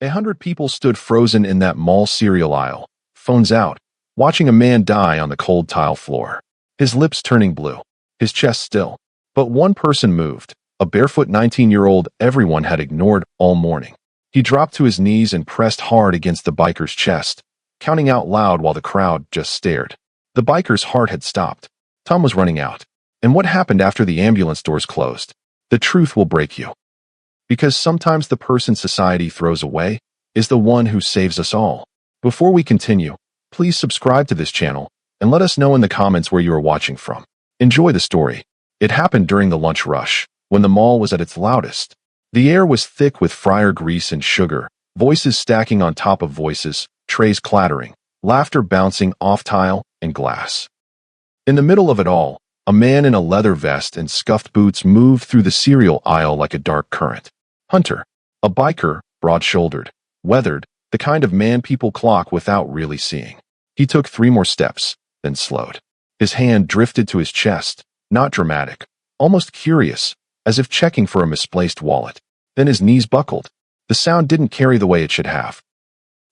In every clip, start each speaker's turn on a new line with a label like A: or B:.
A: 100 people stood frozen in that mall cereal aisle, phones out, watching a man die on the cold tile floor. His lips turning blue, his chest still. But one person moved, a barefoot 19-year-old everyone had ignored all morning. He dropped to his knees and pressed hard against the biker's chest, counting out loud while the crowd just stared. The biker's heart had stopped. Time was running out. And what happened after the ambulance doors closed? The truth will break you. Because sometimes the person society throws away is the one who saves us all. Before we continue, please subscribe to this channel and let us know in the comments where you are watching from. Enjoy the story. It happened during the lunch rush, when the mall was at its loudest. The air was thick with fryer grease and sugar, voices stacking on top of voices, trays clattering, laughter bouncing off tile and glass. In the middle of it all, a man in a leather vest and scuffed boots moved through the cereal aisle like a dark current. Hunter, a biker, broad-shouldered, weathered, the kind of man people clock without really seeing. He took 3 more steps, then slowed. His hand drifted to his chest, not dramatic, almost curious, as if checking for a misplaced wallet. Then his knees buckled. The sound didn't carry the way it should have.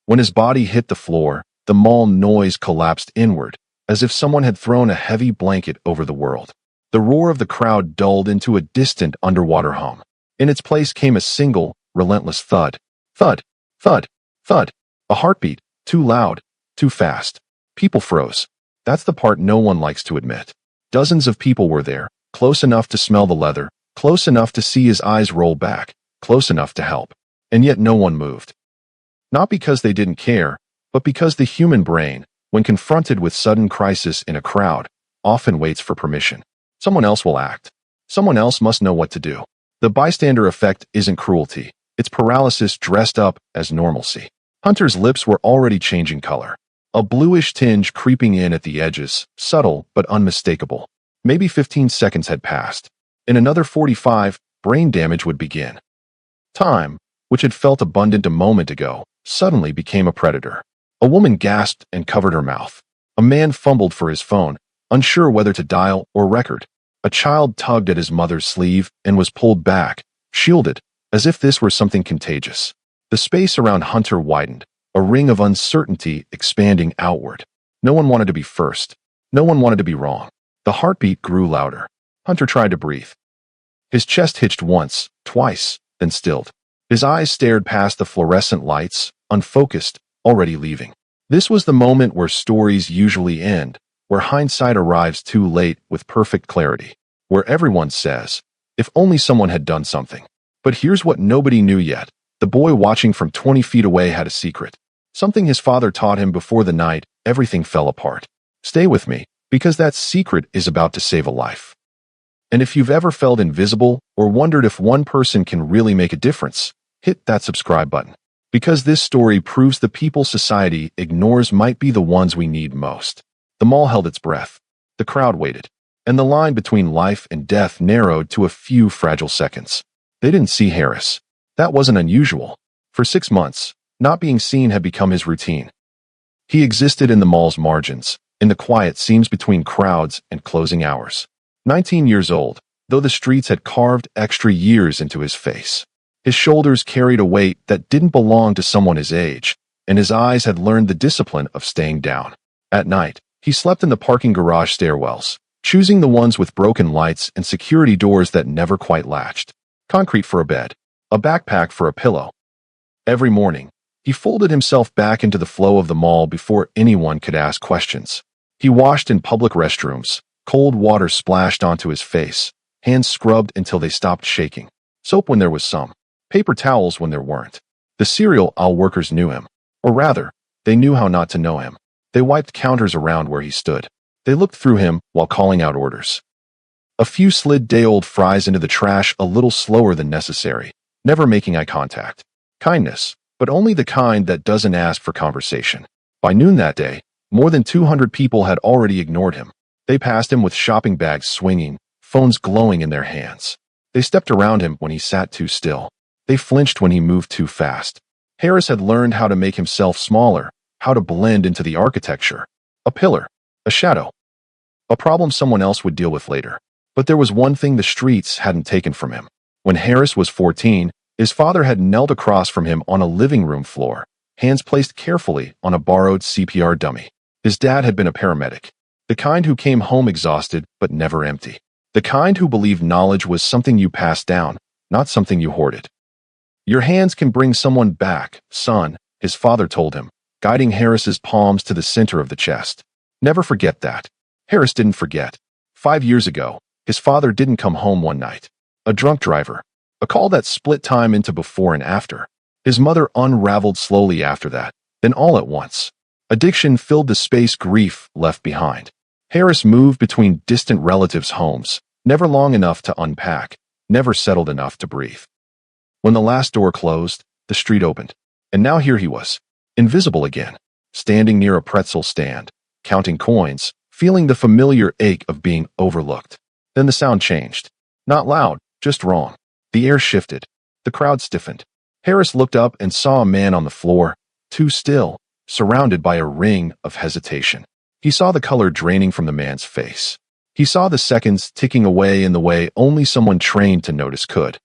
A: When his body hit the floor, the mall noise collapsed inward, as if someone had thrown a heavy blanket over the world. The roar of the crowd dulled into a distant underwater hum. In its place came a single, relentless thud. Thud, thud, thud. A heartbeat, too loud, too fast. People froze. That's the part no one likes to admit. Dozens of people were there, close enough to smell the leather, close enough to see his eyes roll back, close enough to help. And yet no one moved. Not because they didn't care, but because the human brain, when confronted with sudden crisis in a crowd, often waits for permission. Someone else will act. Someone else must know what to do. The bystander effect isn't cruelty. It's paralysis dressed up as normalcy. Hunter's lips were already changing color. A bluish tinge creeping in at the edges, subtle but unmistakable. Maybe 15 seconds had passed. In another 45, brain damage would begin. Time, which had felt abundant a moment ago, suddenly became a predator. A woman gasped and covered her mouth. A man fumbled for his phone, unsure whether to dial or record. A child tugged at his mother's sleeve and was pulled back, shielded, as if this were something contagious. The space around Hunter widened, a ring of uncertainty expanding outward. No one wanted to be first. No one wanted to be wrong. The heartbeat grew louder. Hunter tried to breathe. His chest hitched once, twice, then stilled. His eyes stared past the fluorescent lights, unfocused, already leaving. This was the moment where stories usually end, where hindsight arrives too late with perfect clarity, where everyone says, if only someone had done something. But here's what nobody knew yet. The boy watching from 20 feet away had a secret. Something his father taught him before the night everything fell apart. Stay with me, because that secret is about to save a life. And if you've ever felt invisible or wondered if one person can really make a difference, hit that subscribe button. Because this story proves the people society ignores might be the ones we need most. The mall held its breath. The crowd waited. And the line between life and death narrowed to a few fragile seconds. They didn't see Harris. That wasn't unusual. For 6 months, not being seen had become his routine. He existed in the mall's margins, in the quiet seams between crowds and closing hours. 19 years old, though the streets had carved extra years into his face. His shoulders carried a weight that didn't belong to someone his age, and his eyes had learned the discipline of staying down. At night, he slept in the parking garage stairwells, choosing the ones with broken lights and security doors that never quite latched. Concrete for a bed, a backpack for a pillow. Every morning, he folded himself back into the flow of the mall before anyone could ask questions. He washed in public restrooms, cold water splashed onto his face, hands scrubbed until they stopped shaking, soap when there was some, paper towels when there weren't. The cereal aisle workers knew him. Or rather, they knew how not to know him. They wiped counters around where he stood. They looked through him while calling out orders. A few slid day-old fries into the trash a little slower than necessary, never making eye contact. Kindness, but only the kind that doesn't ask for conversation. By noon that day, more than 200 people had already ignored him. They passed him with shopping bags swinging, phones glowing in their hands. They stepped around him when he sat too still. They flinched when he moved too fast. Harris had learned how to make himself smaller, how to blend into the architecture. A pillar, a shadow, a problem someone else would deal with later. But there was one thing the streets hadn't taken from him. When Harris was 14, His father had knelt across from him on a living room floor, hands placed carefully on a borrowed CPR dummy. His dad had been a paramedic, the kind who came home exhausted but never empty, the kind who believed knowledge was something you passed down, not something you hoarded. Your hands can bring someone back, son, his father told him, guiding Harris's palms to the center of the chest. Never forget that. Harris didn't forget. 5 years ago, his father didn't come home one night. A drunk driver. A call that split time into before and after. His mother unraveled slowly after that, then all at once. Addiction filled the space grief left behind. Harris moved between distant relatives' homes, never long enough to unpack, never settled enough to breathe. When the last door closed, the street opened. And now here he was, invisible again, standing near a pretzel stand, counting coins, feeling the familiar ache of being overlooked. Then the sound changed. Not loud, just wrong. The air shifted. The crowd stiffened. Harris looked up and saw a man on the floor, too still, surrounded by a ring of hesitation. He saw the color draining from the man's face. He saw the seconds ticking away in the way only someone trained to notice could.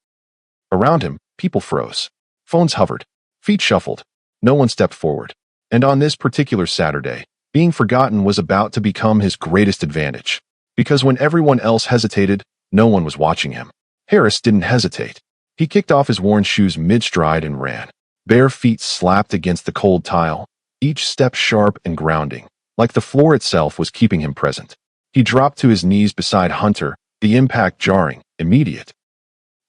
A: Around him, people froze. Phones hovered. Feet shuffled. No one stepped forward. And on this particular Saturday, being forgotten was about to become his greatest advantage. Because when everyone else hesitated, no one was watching him. Harris didn't hesitate. He kicked off his worn shoes mid-stride and ran. Bare feet slapped against the cold tile, each step sharp and grounding, like the floor itself was keeping him present. He dropped to his knees beside Hunter, the impact jarring, immediate.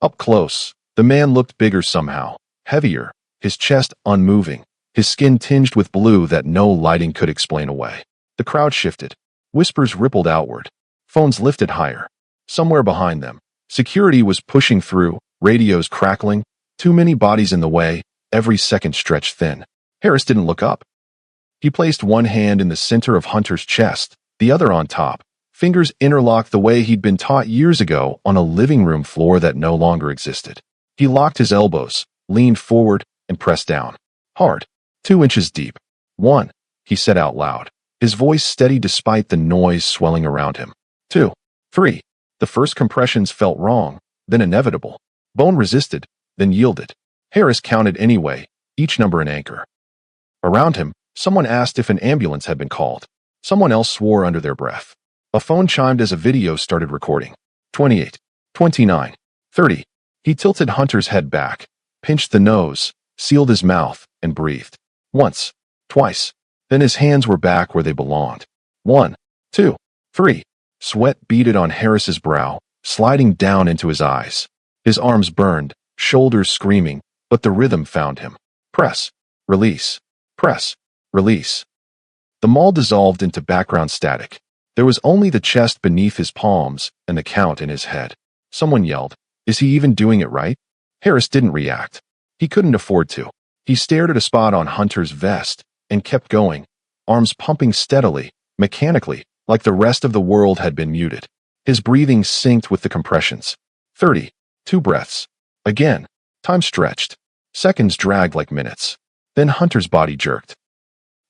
A: Up close, the man looked bigger somehow, heavier, his chest unmoving, his skin tinged with blue that no lighting could explain away. The crowd shifted. Whispers rippled outward. Phones lifted higher. Somewhere behind them, security was pushing through, radios crackling, too many bodies in the way, every second stretched thin. Harris didn't look up. He placed one hand in the center of Hunter's chest, the other on top, fingers interlocked the way he'd been taught years ago on a living room floor that no longer existed. He locked his elbows, leaned forward, and pressed down. Hard. 2 inches deep. 1, he said out loud, his voice steady despite the noise swelling around him. 2, 3. The first compressions felt wrong, then inevitable. Bone resisted, then yielded. Harris counted anyway, each number an anchor. Around him, someone asked if an ambulance had been called. Someone else swore under their breath. A phone chimed as a video started recording. 28, 29, 30. He tilted Hunter's head back, pinched the nose, sealed his mouth, and breathed. Once, twice. Then his hands were back where they belonged. 1, 2, 3. Sweat beaded on Harris's brow, sliding down into his eyes. His arms burned, shoulders screaming, but the rhythm found him. Press, release, press, release. The mall dissolved into background static. There was only the chest beneath his palms and the count in his head. Someone yelled, "Is he even doing it right?" Harris didn't react. He couldn't afford to. He stared at a spot on Hunter's vest and kept going, arms pumping steadily, mechanically, like the rest of the world had been muted. His breathing synced with the compressions. 30. 2 breaths. Again. Time stretched. Seconds dragged like minutes. Then Hunter's body jerked.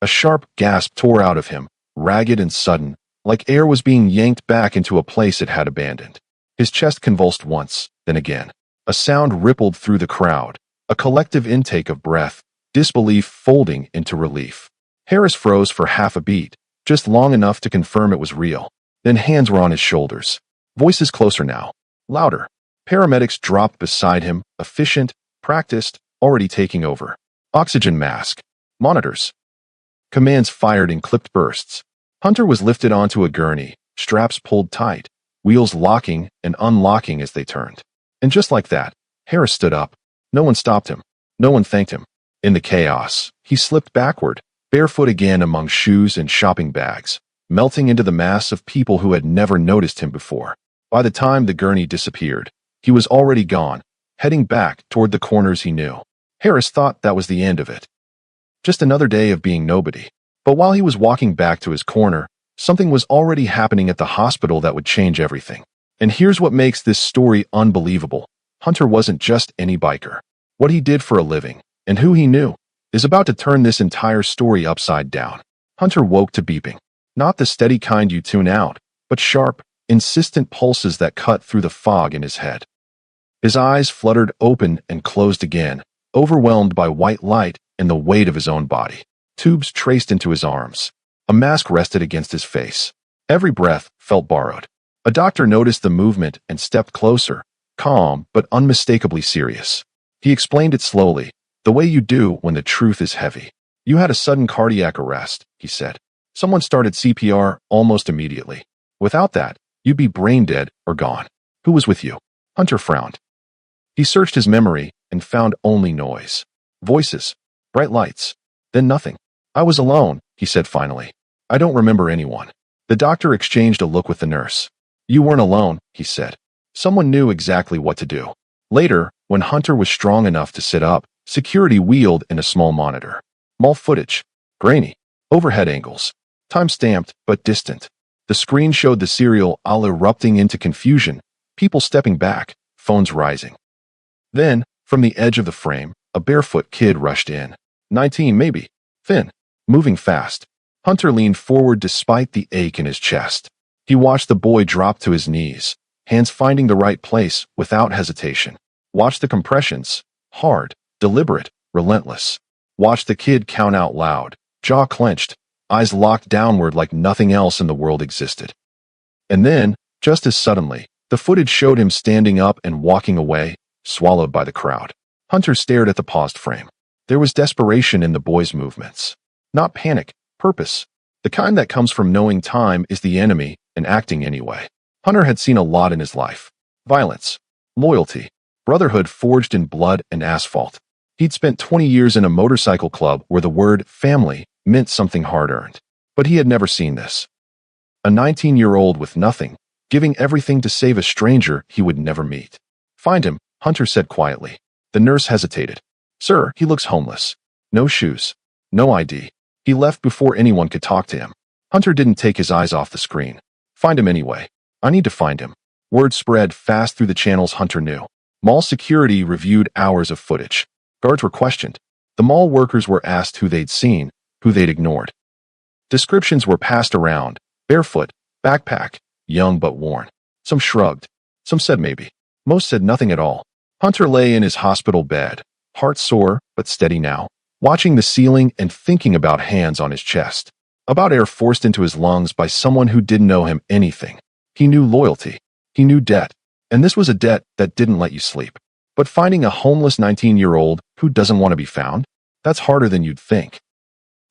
A: A sharp gasp tore out of him, ragged and sudden, like air was being yanked back into a place it had abandoned. His chest convulsed once, then again. A sound rippled through the crowd, a collective intake of breath, disbelief folding into relief. Harris froze for half a beat, just long enough to confirm it was real. Then hands were on his shoulders. Voices closer now. Louder. Paramedics dropped beside him, efficient, practiced, already taking over. Oxygen mask. Monitors. Commands fired in clipped bursts. Hunter was lifted onto a gurney, straps pulled tight, wheels locking and unlocking as they turned. And just like that, Harris stood up. No one stopped him. No one thanked him. In the chaos, he slipped backward, barefoot again among shoes and shopping bags, melting into the mass of people who had never noticed him before. By the time the gurney disappeared, he was already gone, heading back toward the corners he knew. Harris thought that was the end of it. Just another day of being nobody. But while he was walking back to his corner, something was already happening at the hospital that would change everything. And here's what makes this story unbelievable. Hunter wasn't just any biker. What he did for a living, and who he knew, is about to turn this entire story upside down. Hunter woke to beeping. Not the steady kind you tune out, but sharp, insistent pulses that cut through the fog in his head. His eyes fluttered open and closed again, overwhelmed by white light and the weight of his own body. Tubes traced into his arms. A mask rested against his face. Every breath felt borrowed. A doctor noticed the movement and stepped closer, calm but unmistakably serious. He explained it slowly, the way you do when the truth is heavy. You had a sudden cardiac arrest, he said. Someone started CPR almost immediately. Without that, you'd be brain dead or gone. Who was with you? Hunter frowned. He searched his memory and found only noise. Voices. Bright lights. Then nothing. I was alone, he said finally. I don't remember anyone. The doctor exchanged a look with the nurse. You weren't alone, he said. Someone knew exactly what to do. Later, when Hunter was strong enough to sit up, security wheeled in a small monitor. Mall footage. Grainy. Overhead angles. Time-stamped, but distant. The screen showed the serial all erupting into confusion, people stepping back, phones rising. Then, from the edge of the frame, a barefoot kid rushed in. 19 maybe. Thin. Moving fast. Hunter leaned forward despite the ache in his chest. He watched the boy drop to his knees, hands finding the right place without hesitation. Watched the compressions. Hard, deliberate, relentless. Watched the kid count out loud, jaw clenched, eyes locked downward like nothing else in the world existed. And then, just as suddenly, the footage showed him standing up and walking away, swallowed by the crowd. Hunter stared at the paused frame. There was desperation in the boy's movements. Not panic, purpose. The kind that comes from knowing time is the enemy and acting anyway. Hunter had seen a lot in his life. Violence, loyalty, brotherhood forged in blood and asphalt. He'd spent 20 years in a motorcycle club where the word family meant something hard-earned. But he had never seen this. A 19-year-old with nothing, giving everything to save a stranger he would never meet. Find him, Hunter said quietly. The nurse hesitated. Sir, he looks homeless. No shoes. No ID. He left before anyone could talk to him. Hunter didn't take his eyes off the screen. Find him anyway. I need to find him. Word spread fast through the channels Hunter knew. Mall security reviewed hours of footage. Guards were questioned. The mall workers were asked who they'd seen, who they'd ignored. Descriptions were passed around. Barefoot, backpack, young but worn. Some shrugged. Some said maybe. Most said nothing at all. Hunter lay in his hospital bed, heart sore but steady now, watching the ceiling and thinking about hands on his chest. About air forced into his lungs by someone who didn't know him anything. He knew loyalty. He knew debt. And this was a debt that didn't let you sleep. But finding a homeless 19-year-old who doesn't want to be found? That's harder than you'd think.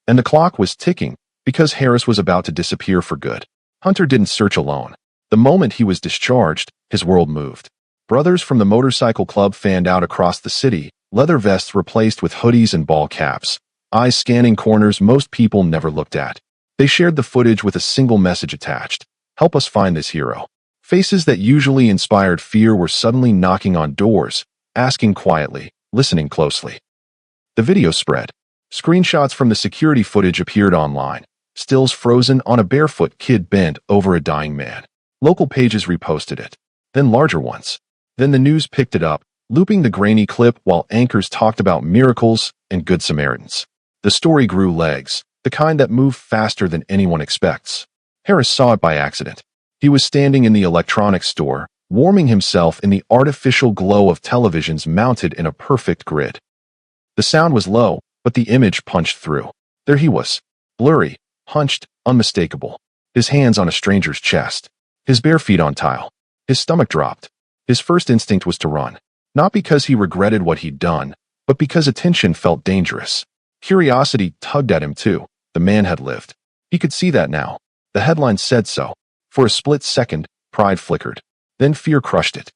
A: And the clock was ticking because Harris was about to disappear for good. Hunter didn't search alone. The moment he was discharged, his world moved. Brothers from the motorcycle club fanned out across the city, leather vests replaced with hoodies and ball caps, eyes scanning corners most people never looked at. They shared the footage with a single message attached. Help us find this hero. Faces that usually inspired fear were suddenly knocking on doors, asking quietly, listening closely. The video spread. Screenshots from the security footage appeared online. Stills frozen on a barefoot kid bent over a dying man. Local pages reposted it. Then larger ones. Then the news picked it up, looping the grainy clip while anchors talked about miracles and good Samaritans. The story grew legs, the kind that move faster than anyone expects. Harris saw it by accident. He was standing in the electronics store, warming himself in the artificial glow of televisions mounted in a perfect grid. The sound was low, but the image punched through. There he was, blurry, hunched, unmistakable, his hands on a stranger's chest, his bare feet on tile. His stomach dropped. His first instinct was to run, not because he regretted what he'd done, but because attention felt dangerous. Curiosity tugged at him too. The man had lived. He could see that now. The headline said so. For a split second, pride flickered. Then fear crushed it.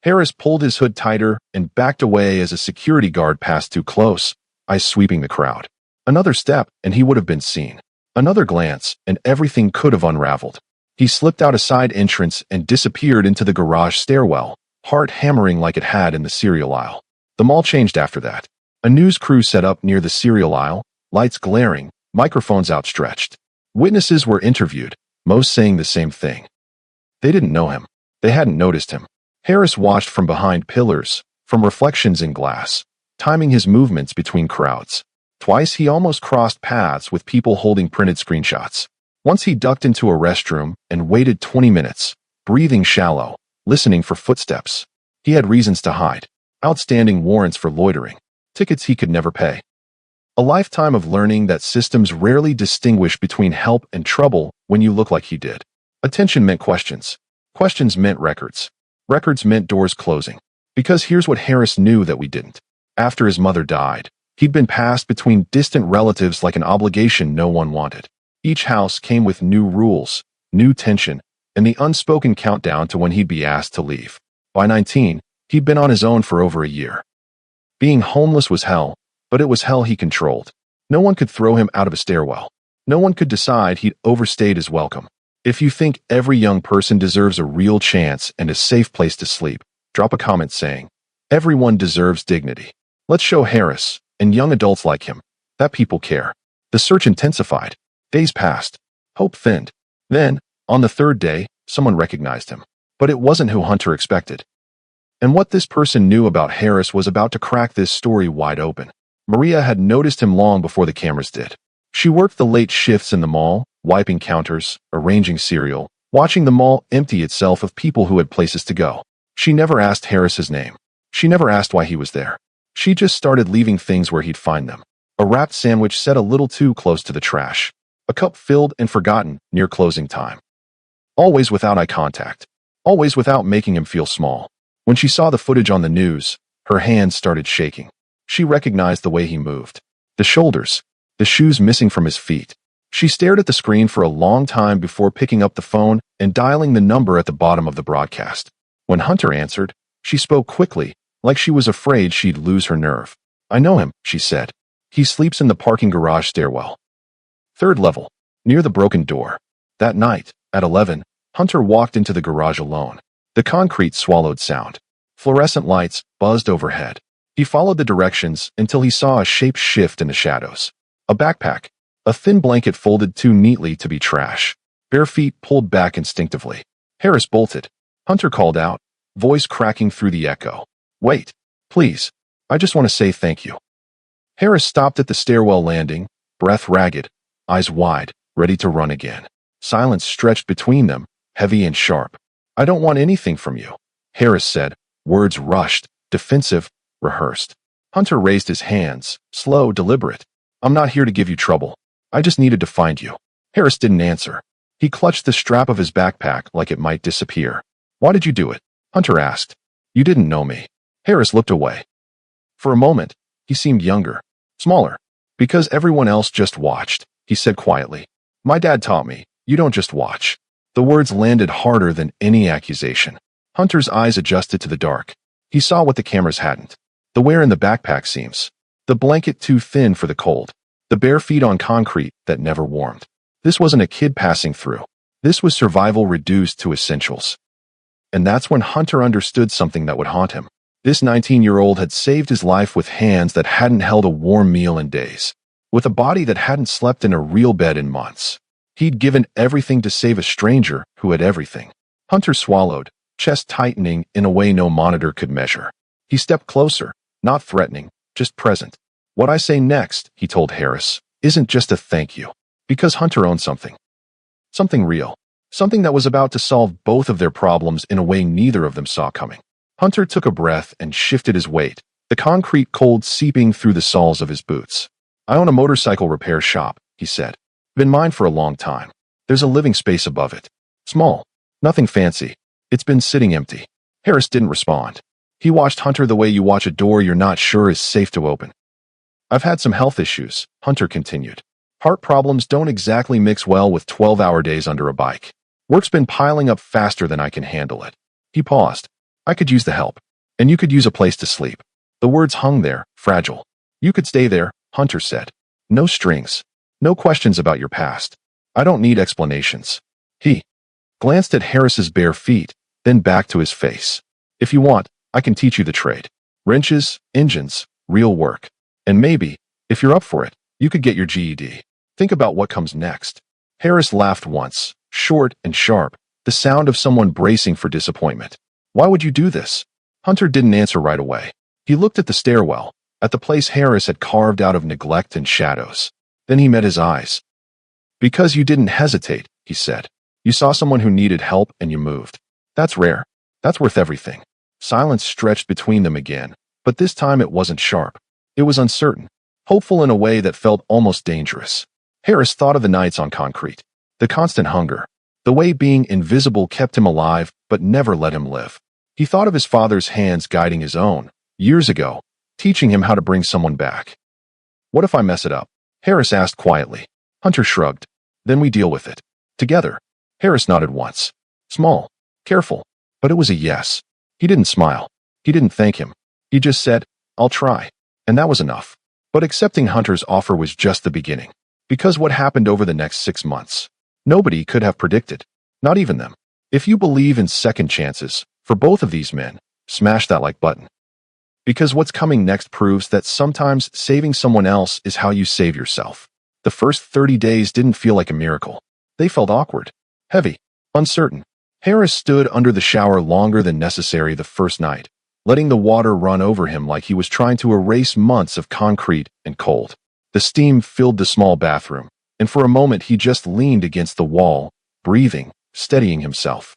A: Harris pulled his hood tighter and backed away as a security guard passed too close, eyes sweeping the crowd. Another step, and he would have been seen. Another glance, and everything could have unraveled. He slipped out a side entrance and disappeared into the garage stairwell, heart hammering like it had in the cereal aisle. The mall changed after that. A news crew set up near the cereal aisle, lights glaring, microphones outstretched. Witnesses were interviewed, most saying the same thing. They didn't know him. They hadn't noticed him. Harris watched from behind pillars, from reflections in glass, timing his movements between crowds. Twice he almost crossed paths with people holding printed screenshots. Once he ducked into a restroom and waited 20 minutes, breathing shallow, listening for footsteps. He had reasons to hide. Outstanding warrants for loitering. Tickets he could never pay. A lifetime of learning that systems rarely distinguish between help and trouble when you look like he did. Attention meant questions. Questions meant records. Records meant doors closing. Because here's what Harris knew that we didn't. After his mother died, he'd been passed between distant relatives like an obligation no one wanted. Each house came with new rules, new tension, and the unspoken countdown to when he'd be asked to leave. By 19, he'd been on his own for over a year. Being homeless was hell, but it was hell he controlled. No one could throw him out of a stairwell. No one could decide he'd overstayed his welcome. If you think every young person deserves a real chance and a safe place to sleep, drop a comment saying, "Everyone deserves dignity." Let's show Harris, and young adults like him, that people care. The search intensified. Days passed. Hope thinned. Then, on the third day, someone recognized him. But it wasn't who Hunter expected. And what this person knew about Harris was about to crack this story wide open. Maria had noticed him long before the cameras did. She worked the late shifts in the mall, wiping counters, arranging cereal, watching the mall empty itself of people who had places to go. She never asked Harris his name. She never asked why he was there. She just started leaving things where he'd find them. A wrapped sandwich set a little too close to the trash. A cup filled and forgotten near closing time. Always without eye contact. Always without making him feel small. When she saw the footage on the news, her hands started shaking. She recognized the way he moved. The shoulders. The shoes missing from his feet. She stared at the screen for a long time before picking up the phone and dialing the number at the bottom of the broadcast. When Hunter answered, she spoke quickly, like she was afraid she'd lose her nerve. "I know him," she said. "He sleeps in the parking garage stairwell. Third level, near the broken door." That night, at 11, Hunter walked into the garage alone. The concrete swallowed sound. Fluorescent lights buzzed overhead. He followed the directions until he saw a shape shift in the shadows. A backpack. A thin blanket folded too neatly to be trash. Bare feet pulled back instinctively. Harris bolted. Hunter called out, voice cracking through the echo. "Wait, please. I just want to say thank you." Harris stopped at the stairwell landing, breath ragged, eyes wide, ready to run again. Silence stretched between them, heavy and sharp. "I don't want anything from you," Harris said, words rushed, defensive, rehearsed. Hunter raised his hands, slow, deliberate. "I'm not here to give you trouble. I just needed to find you." Harris didn't answer. He clutched the strap of his backpack like it might disappear. "Why did you do it?" Hunter asked. "You didn't know me." Harris looked away. For a moment, he seemed younger, smaller. "Because everyone else just watched," he said quietly. "My dad taught me, you don't just watch." The words landed harder than any accusation. Hunter's eyes adjusted to the dark. He saw what the cameras hadn't. The wear in the backpack seams. The blanket too thin for the cold. The bare feet on concrete that never warmed. This wasn't a kid passing through. This was survival reduced to essentials. And that's when Hunter understood something that would haunt him. This 19-year-old had saved his life with hands that hadn't held a warm meal in days. With a body that hadn't slept in a real bed in months. He'd given everything to save a stranger who had everything. Hunter swallowed, chest tightening in a way no monitor could measure. He stepped closer, not threatening, just present. "What I say next," he told Harris, "isn't just a thank you." Because Hunter owned something. Something real. Something that was about to solve both of their problems in a way neither of them saw coming. Hunter took a breath and shifted his weight, the concrete cold seeping through the soles of his boots. "I own a motorcycle repair shop," he said. "Been mine for a long time. There's a living space above it. Small. Nothing fancy. It's been sitting empty." Harris didn't respond. He watched Hunter the way you watch a door you're not sure is safe to open. "I've had some health issues," Hunter continued. "Heart problems don't exactly mix well with 12-hour days under a bike. Work's been piling up faster than I can handle it." He paused. "I could use the help. And you could use a place to sleep." The words hung there, fragile. "You could stay there," Hunter said. "No strings. No questions about your past. I don't need explanations." He glanced at Harris's bare feet, then back to his face. "If you want, I can teach you the trade. Wrenches, engines, real work. And maybe, if you're up for it, you could get your GED. Think about what comes next." Harris laughed once, short and sharp, the sound of someone bracing for disappointment. "Why would you do this?" Hunter didn't answer right away. He looked at the stairwell, at the place Harris had carved out of neglect and shadows. Then he met his eyes. "Because you didn't hesitate," he said. "You saw someone who needed help and you moved. That's rare. That's worth everything." Silence stretched between them again, but this time it wasn't sharp. It was uncertain, hopeful in a way that felt almost dangerous. Harris thought of the nights on concrete, the constant hunger, the way being invisible kept him alive but never let him live. He thought of his father's hands guiding his own, years ago, teaching him how to bring someone back. What if I mess it up? Harris asked quietly. Hunter shrugged. Then we deal with it. Together. Harris nodded once. Small, careful, but it was a yes. He didn't smile. He didn't thank him. He just said, I'll try. And that was enough. But accepting Hunter's offer was just the beginning. Because what happened over the next 6 months, nobody could have predicted. Not even them. If you believe in second chances, for both of these men, smash that like button. Because what's coming next proves that sometimes saving someone else is how you save yourself. The first 30 days didn't feel like a miracle. They felt awkward, heavy, uncertain. Harris stood under the shower longer than necessary the first night, letting the water run over him like he was trying to erase months of concrete and cold. The steam filled the small bathroom, and for a moment he just leaned against the wall, breathing, steadying himself.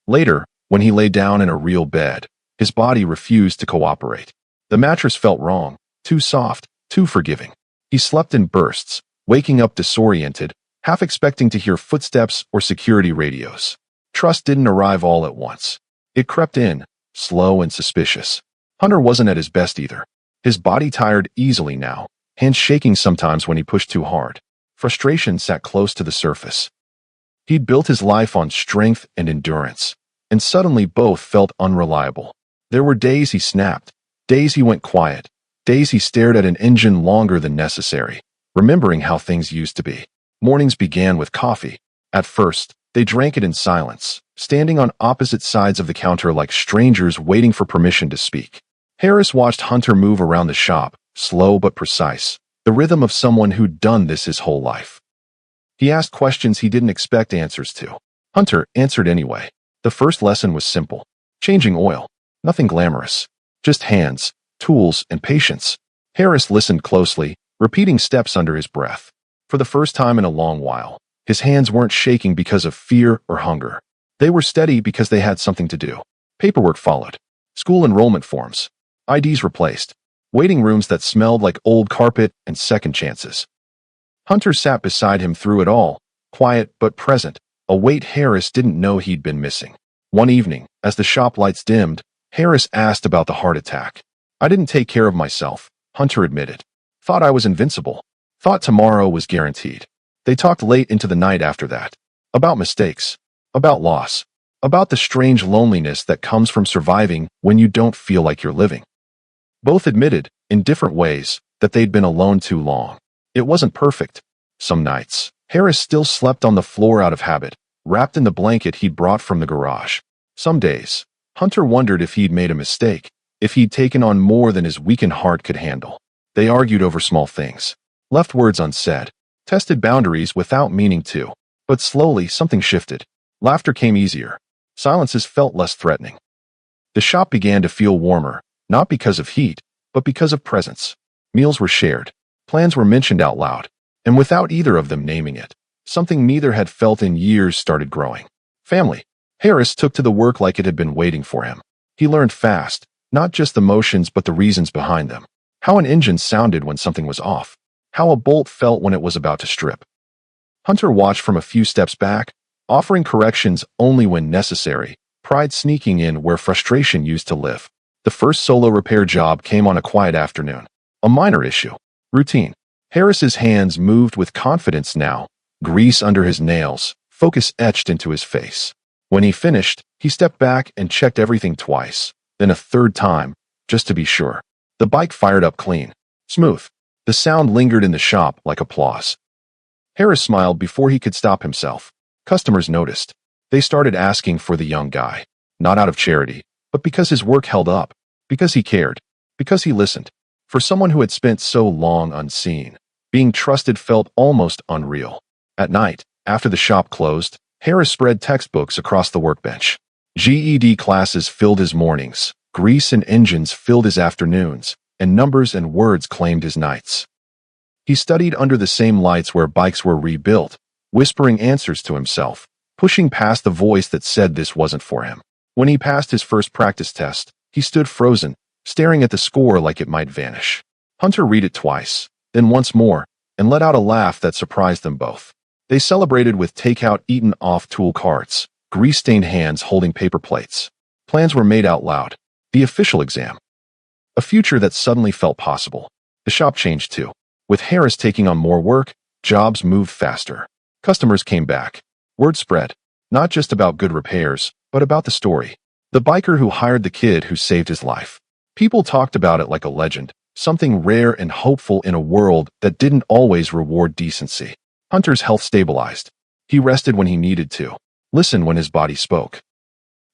A: Later, when he lay down in a real bed, his body refused to cooperate. The mattress felt wrong, too soft, too forgiving. He slept in bursts, waking up disoriented, half expecting to hear footsteps or security radios. Trust didn't arrive all at once. It crept in, slow and suspicious. Hunter wasn't at his best either. His body tired easily now, hands shaking sometimes when he pushed too hard. Frustration sat close to the surface. He'd built his life on strength and endurance, and suddenly both felt unreliable. There were days he snapped, days he went quiet, days he stared at an engine longer than necessary, remembering how things used to be. Mornings began with coffee. At first, they drank it in silence, standing on opposite sides of the counter like strangers waiting for permission to speak. Harris watched Hunter move around the shop, slow but precise, the rhythm of someone who'd done this his whole life. He asked questions he didn't expect answers to. Hunter answered anyway. The first lesson was simple. Changing oil. Nothing glamorous. Just hands, tools, and patience. Harris listened closely, repeating steps under his breath. For the first time in a long while, his hands weren't shaking because of fear or hunger. They were steady because they had something to do. Paperwork followed. School enrollment forms. IDs replaced. Waiting rooms that smelled like old carpet and second chances. Hunter sat beside him through it all, quiet but present, a weight Harris didn't know he'd been missing. One evening, as the shop lights dimmed, Harris asked about the heart attack. I didn't take care of myself, Hunter admitted. Thought I was invincible. Thought tomorrow was guaranteed. They talked late into the night after that. About mistakes. About loss. About the strange loneliness that comes from surviving when you don't feel like you're living. Both admitted, in different ways, that they'd been alone too long. It wasn't perfect. Some nights, Harris still slept on the floor out of habit, wrapped in the blanket he'd brought from the garage. Some days, Hunter wondered if he'd made a mistake, if he'd taken on more than his weakened heart could handle. They argued over small things, left words unsaid, tested boundaries without meaning to. But slowly something shifted. Laughter came easier. Silences felt less threatening. The shop began to feel warmer, not because of heat, but because of presence. Meals were shared. Plans were mentioned out loud. And without either of them naming it, something neither had felt in years started growing. Family. Harris took to the work like it had been waiting for him. He learned fast, not just the motions but the reasons behind them. How an engine sounded when something was off. How a bolt felt when it was about to strip. Hunter watched from a few steps back, offering corrections only when necessary, pride sneaking in where frustration used to live. The first solo repair job came on a quiet afternoon. A minor issue. Routine. Harris's hands moved with confidence now, grease under his nails, focus etched into his face. When he finished, he stepped back and checked everything twice, then a third time, just to be sure. The bike fired up clean. Smooth. The sound lingered in the shop like applause. Harris smiled before he could stop himself. Customers noticed. They started asking for the young guy. Not out of charity, but because his work held up. Because he cared. Because he listened. For someone who had spent so long unseen, being trusted felt almost unreal. At night, after the shop closed, Harris spread textbooks across the workbench. GED classes filled his mornings, grease and engines filled his afternoons, and numbers and words claimed his nights. He studied under the same lights where bikes were rebuilt, whispering answers to himself, pushing past the voice that said this wasn't for him. When he passed his first practice test, he stood frozen, staring at the score like it might vanish. Hunter read it twice, then once more, and let out a laugh that surprised them both. They celebrated with takeout eaten off tool carts, grease-stained hands holding paper plates. Plans were made out loud. The official exam. A future that suddenly felt possible. The shop changed too. With Harris taking on more work, jobs moved faster. Customers came back. Word spread. Not just about good repairs, but about the story. The biker who hired the kid who saved his life. People talked about it like a legend, something rare and hopeful in a world that didn't always reward decency. Hunter's health stabilized. He rested when he needed to. Listened when his body spoke.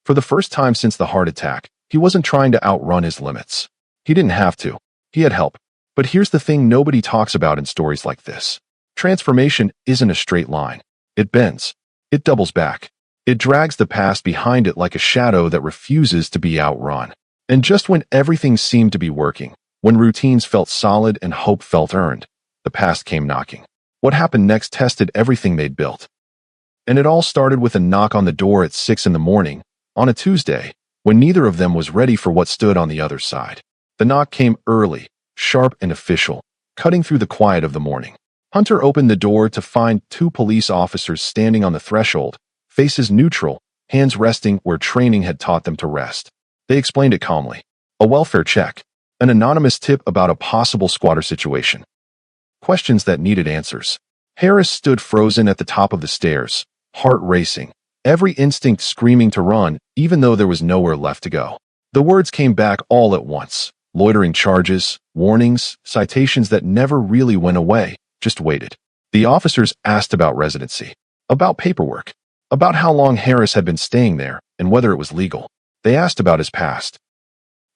A: For the first time since the heart attack, he wasn't trying to outrun his limits. He didn't have to. He had help. But here's the thing nobody talks about in stories like this. Transformation isn't a straight line. It bends. It doubles back. It drags the past behind it like a shadow that refuses to be outrun. And just when everything seemed to be working, when routines felt solid and hope felt earned, the past came knocking. What happened next tested everything they'd built. And it all started with a knock on the door at 6 in the morning, on a Tuesday, when neither of them was ready for what stood on the other side. The knock came early, sharp and official, cutting through the quiet of the morning. Hunter opened the door to find two police officers standing on the threshold, faces neutral, hands resting where training had taught them to rest. They explained it calmly. A welfare check. An anonymous tip about a possible squatter situation. Questions that needed answers. Harris stood frozen at the top of the stairs, heart racing, every instinct screaming to run, even though there was nowhere left to go. The words came back all at once. Loitering charges, warnings, citations that never really went away, just waited. The officers asked about residency, about paperwork, about how long Harris had been staying there, and whether it was legal. They asked about his past.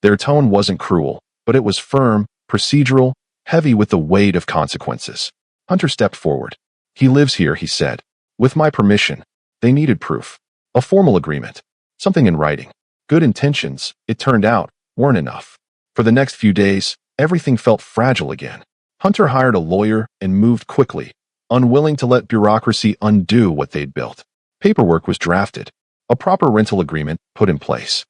A: Their tone wasn't cruel, but it was firm, procedural, heavy with the weight of consequences. Hunter stepped forward. He lives here, he said. With my permission. They needed proof. A formal agreement. Something in writing. Good intentions, it turned out, weren't enough. For the next few days, everything felt fragile again. Hunter hired a lawyer and moved quickly, unwilling to let bureaucracy undo what they'd built. Paperwork was drafted. A proper rental agreement put in place.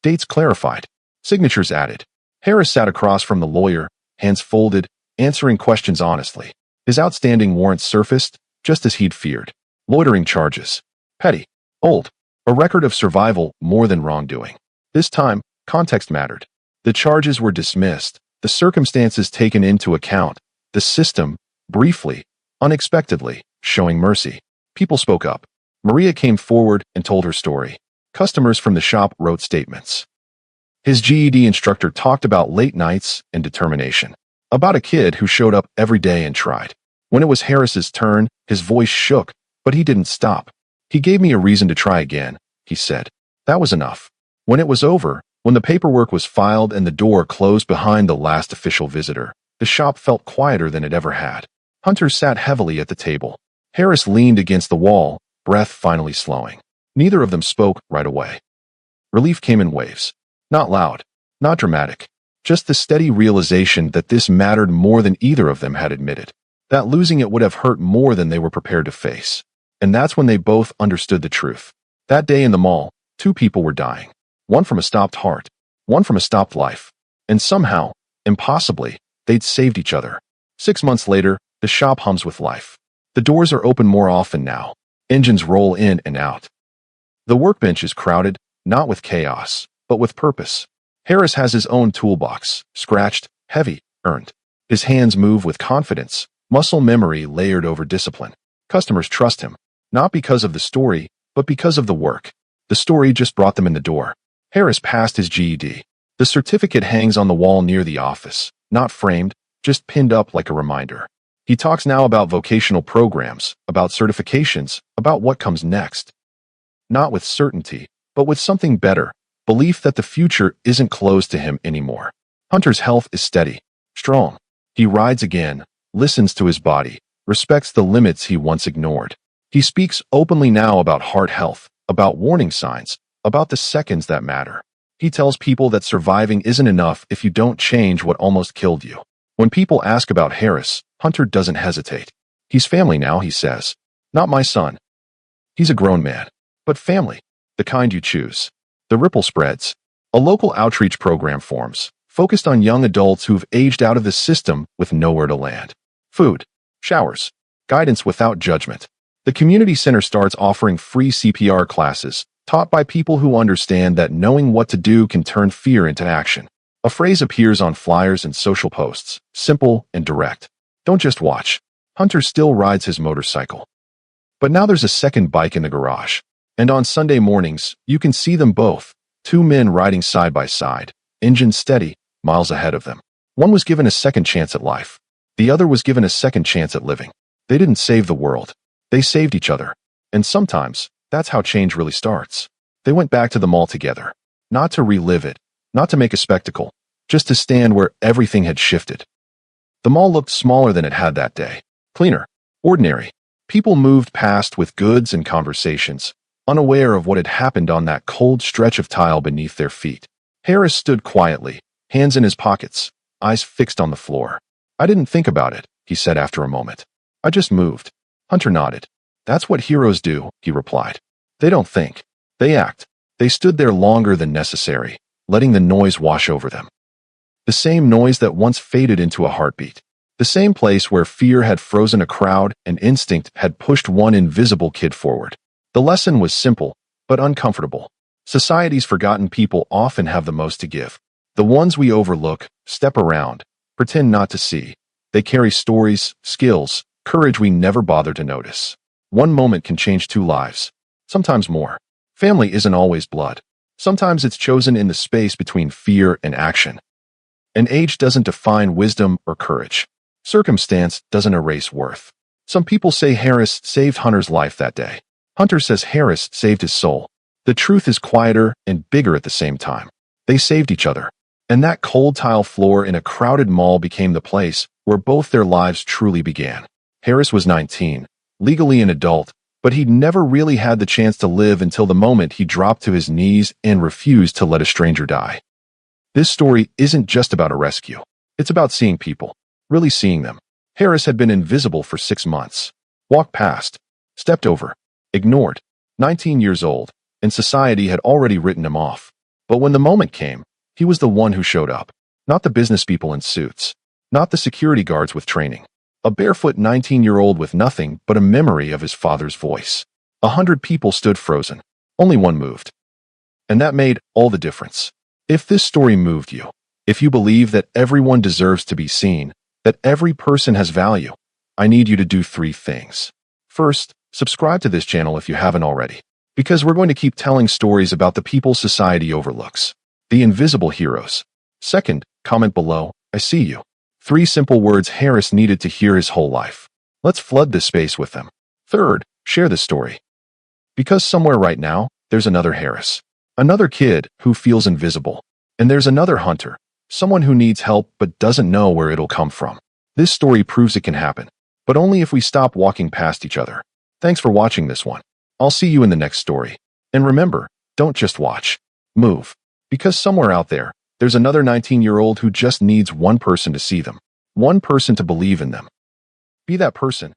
A: Dates clarified. Signatures added. Harris sat across from the lawyer, hands folded, answering questions honestly. His outstanding warrants surfaced, just as he'd feared. Loitering charges. Petty. Old. A record of survival more than wrongdoing. This time, context mattered. The charges were dismissed, the circumstances taken into account, the system, briefly, unexpectedly, showing mercy. People spoke up. Maria came forward and told her story. Customers from the shop wrote statements. His GED instructor talked about late nights and determination. About a kid who showed up every day and tried. When it was Harris's turn, his voice shook, but he didn't stop. He gave me a reason to try again, he said. That was enough. When it was over, when the paperwork was filed and the door closed behind the last official visitor, the shop felt quieter than it ever had. Hunter sat heavily at the table. Harris leaned against the wall, breath finally slowing. Neither of them spoke right away. Relief came in waves. Not loud, not dramatic. Just the steady realization that this mattered more than either of them had admitted. That losing it would have hurt more than they were prepared to face. And that's when they both understood the truth. That day in the mall, two people were dying. One from a stopped heart, one from a stopped life. And somehow, impossibly, they'd saved each other. 6 months later, the shop hums with life. The doors are open more often now. Engines roll in and out. The workbench is crowded, not with chaos, but with purpose. Harris has his own toolbox, scratched, heavy, earned. His hands move with confidence, muscle memory layered over discipline. Customers trust him, not because of the story, but because of the work. The story just brought them in the door. Harris passed his GED. The certificate hangs on the wall near the office, not framed, just pinned up like a reminder. He talks now about vocational programs, about certifications, about what comes next. Not with certainty, but with something better, belief that the future isn't closed to him anymore. Hunter's health is steady, strong. He rides again, listens to his body, respects the limits he once ignored. He speaks openly now about heart health, about warning signs, about the seconds that matter. He tells people that surviving isn't enough if you don't change what almost killed you. When people ask about Harris, Hunter doesn't hesitate. He's family now, he says. Not my son. He's a grown man. But family. The kind you choose. The ripple spreads. A local outreach program forms, focused on young adults who've aged out of the system with nowhere to land. Food, showers, guidance without judgment. The community center starts offering free CPR classes, taught by people who understand that knowing what to do can turn fear into action. A phrase appears on flyers and social posts, simple and direct. Don't just watch. Hunter still rides his motorcycle. But now there's a second bike in the garage. And on Sunday mornings, you can see them both, two men riding side by side, engine steady, miles ahead of them. One was given a second chance at life. The other was given a second chance at living. They didn't save the world. They saved each other. And sometimes, that's how change really starts. They went back to the mall together. Not to relive it, not to make a spectacle, just to stand where everything had shifted. The mall looked smaller than it had that day. Cleaner. Ordinary. People moved past with goods and conversations, unaware of what had happened on that cold stretch of tile beneath their feet. Harris stood quietly, hands in his pockets, eyes fixed on the floor. I didn't think about it, he said after a moment. I just moved. Hunter nodded. That's what heroes do, he replied. They don't think. They act. They stood there longer than necessary, letting the noise wash over them. The same noise that once faded into a heartbeat. The same place where fear had frozen a crowd and instinct had pushed one invisible kid forward. The lesson was simple, but uncomfortable. Society's forgotten people often have the most to give. The ones we overlook, step around, pretend not to see. They carry stories, skills, courage we never bother to notice. One moment can change two lives. Sometimes more. Family isn't always blood. Sometimes it's chosen in the space between fear and action. And age doesn't define wisdom or courage. Circumstance doesn't erase worth. Some people say Harris saved Hunter's life that day. Hunter says Harris saved his soul. The truth is quieter and bigger at the same time. They saved each other. And that cold tile floor in a crowded mall became the place where both their lives truly began. Harris was 19, legally an adult, but he'd never really had the chance to live until the moment he dropped to his knees and refused to let a stranger die. This story isn't just about a rescue. It's about seeing people, really seeing them. Harris had been invisible for 6 months. Walked past, stepped over, ignored. 19 years old, and society had already written him off. But when the moment came, he was the one who showed up. Not the business people in suits. Not the security guards with training. A barefoot 19-year-old with nothing but a memory of his father's voice. 100 people stood frozen. Only one moved. And that made all the difference. If this story moved you, if you believe that everyone deserves to be seen, that every person has value, I need you to do 3 things. First, subscribe to this channel if you haven't already, because we're going to keep telling stories about the people society overlooks, the invisible heroes. Second, comment below, I see you. 3 simple words Harris needed to hear his whole life. Let's flood this space with them. Third, share this story. Because somewhere right now, there's another Harris. Another kid who feels invisible. And there's another Hunter. Someone who needs help but doesn't know where it'll come from. This story proves it can happen. But only if we stop walking past each other. Thanks for watching this one. I'll see you in the next story. And remember, don't just watch. Move. Because somewhere out there, there's another 19-year-old who just needs one person to see them. One person to believe in them. Be that person.